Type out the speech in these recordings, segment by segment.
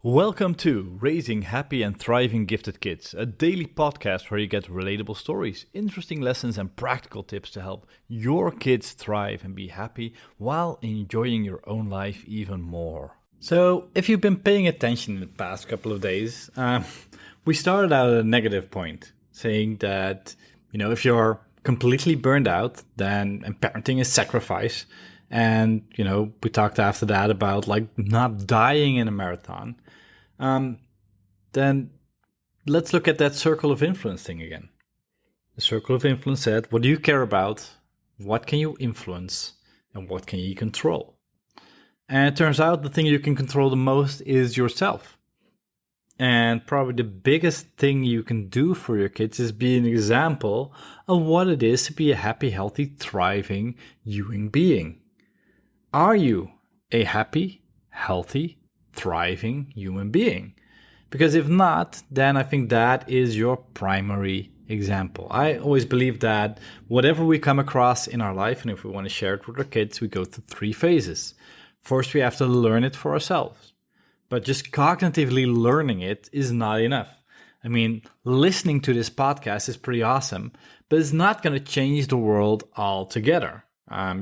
Welcome to Raising Happy and Thriving Gifted Kids, a daily podcast where you get relatable stories, interesting lessons, and practical tips to help your kids thrive and be happy while enjoying your own life even more. So, if you've been paying attention in the past couple of days, we started out at a negative point, saying that, if you're completely burned out, then parenting is sacrifice. And, we talked after that about not dying in a marathon. Then let's look at that circle of influence thing again. The circle of influence said, what do you care about? What can you influence? And what can you control? And it turns out the thing you can control the most is yourself. And probably the biggest thing you can do for your kids is be an example of what it is to be a happy, healthy, thriving human being. Are you a happy, healthy, thriving human being? Because if not, then I think that is your primary example. I always believe that whatever we come across in our life, and if we want to share it with our kids, we go through 3 phases. First, we have to learn it for ourselves. But just cognitively learning it is not enough. I mean, listening to this podcast is pretty awesome, but it's not going to change the world altogether.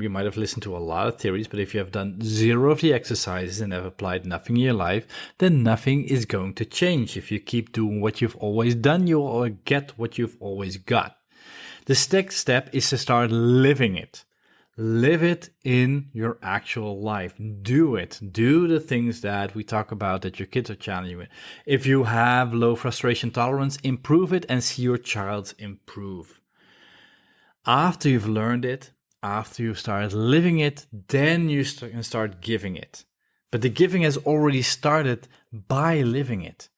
You might have listened to a lot of theories, but if you have done 0 of the exercises and have applied nothing in your life, then nothing is going to change. If you keep doing what you've always done, you will get what you've always got. The next step is to start living it. Live it in your actual life. Do it. Do the things that we talk about that your kids are challenging with. If you have low frustration tolerance, improve it and see your child improve. After you've learned it, after you start living it, then you can start giving it. But the giving has already started by living it.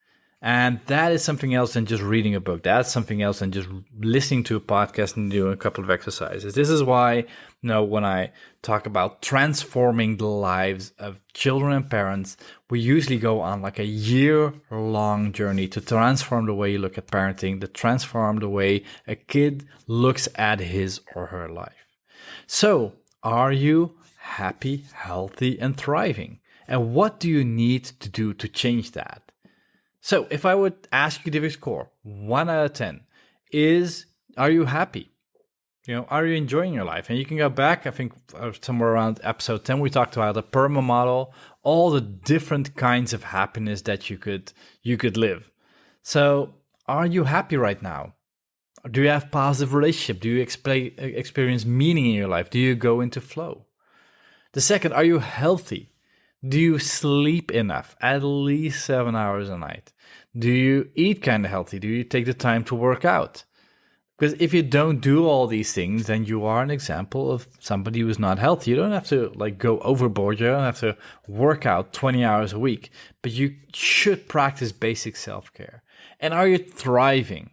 And that is something else than just reading a book. That's something else than just listening to a podcast and doing a couple of exercises. This is why, when I talk about transforming the lives of children and parents, we usually go on like a year-long journey to transform the way you look at parenting, to transform the way a kid looks at his or her life. So, are you happy, healthy, and thriving? And what do you need to do to change that? So, if I would ask you to give a score, 1 out of 10, are you happy? Are you enjoying your life? And you can go back, I think, somewhere around episode 10, we talked about the PERMA model, all the different kinds of happiness that you could live. So, are you happy right now? Do you have positive relationship? Do you experience meaning in your life? Do you go into flow? The second, are you healthy? Do you sleep enough? At least 7 hours a night. Do you eat kind of healthy? Do you take the time to work out? Because if you don't do all these things, then you are an example of somebody who is not healthy. You don't have to go overboard. You don't have to work out 20 hours a week, but you should practice basic self-care. And are you thriving?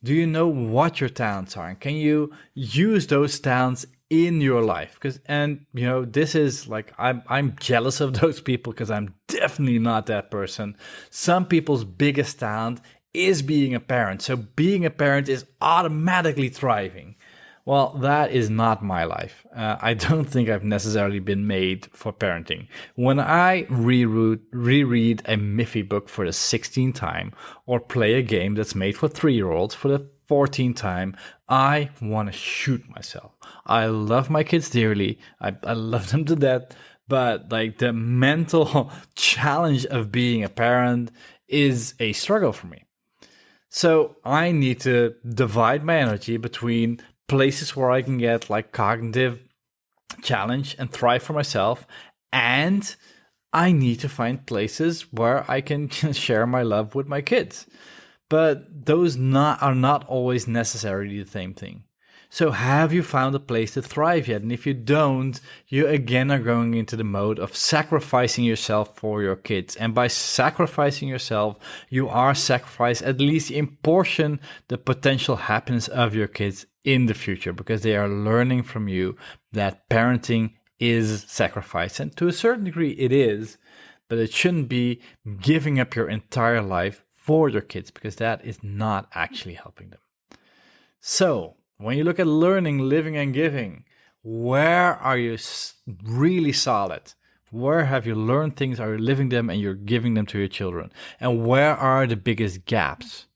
Do you know what your talents are? And can you use those talents in your life? This is I'm jealous of those people because I'm definitely not that person. Some people's biggest talent is being a parent. So being a parent is automatically thriving. Well, that is not my life. I don't think I've necessarily been made for parenting. When I reread a Miffy book for the 16th time or play a game that's made for 3-year-olds for the 14th time, I want to shoot myself. I love my kids dearly. I love them to death. But the mental challenge of being a parent is a struggle for me. So I need to divide my energy between places where I can get cognitive challenge and thrive for myself, and I need to find places where I can share my love with my kids. But those are not always necessarily the same thing. So have you found a place to thrive yet? And if you don't, you again are going into the mode of sacrificing yourself for your kids. And by sacrificing yourself, you are sacrificing at least in portion the potential happiness of your kids in the future, because they are learning from you that parenting is sacrifice. And to a certain degree it is, but it shouldn't be giving up your entire life for your kids, because that is not actually helping them. So, when you look at learning, living, and giving, where are you really solid? Where have you learned things? Are you living them and you're giving them to your children? And where are the biggest gaps?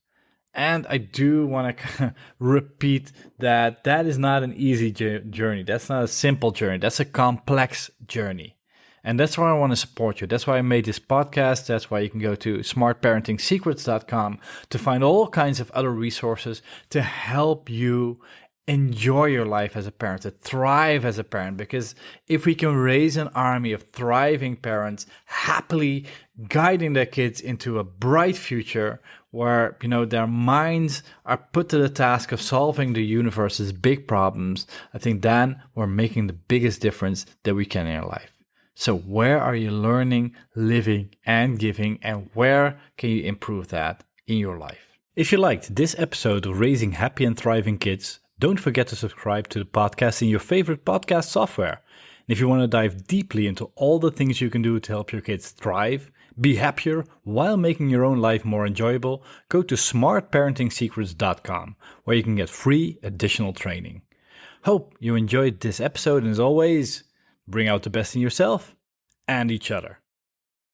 And I do want to repeat that that is not an easy journey. That's not a simple journey. That's a complex journey. And that's why I want to support you. That's why I made this podcast. That's why you can go to smartparentingsecrets.com to find all kinds of other resources to help you enjoy your life as a parent, to thrive as a parent. Because if we can raise an army of thriving parents, happily guiding their kids into a bright future where, their minds are put to the task of solving the universe's big problems, I think then we're making the biggest difference that we can in our life. So where are you learning, living, and giving, and where can you improve that in your life? If you liked this episode of Raising Happy and Thriving Kids, don't forget to subscribe to the podcast in your favorite podcast software. And if you want to dive deeply into all the things you can do to help your kids thrive, be happier while making your own life more enjoyable, go to smartparentingsecrets.com, where you can get free additional training. Hope you enjoyed this episode, and as always, bring out the best in yourself and each other.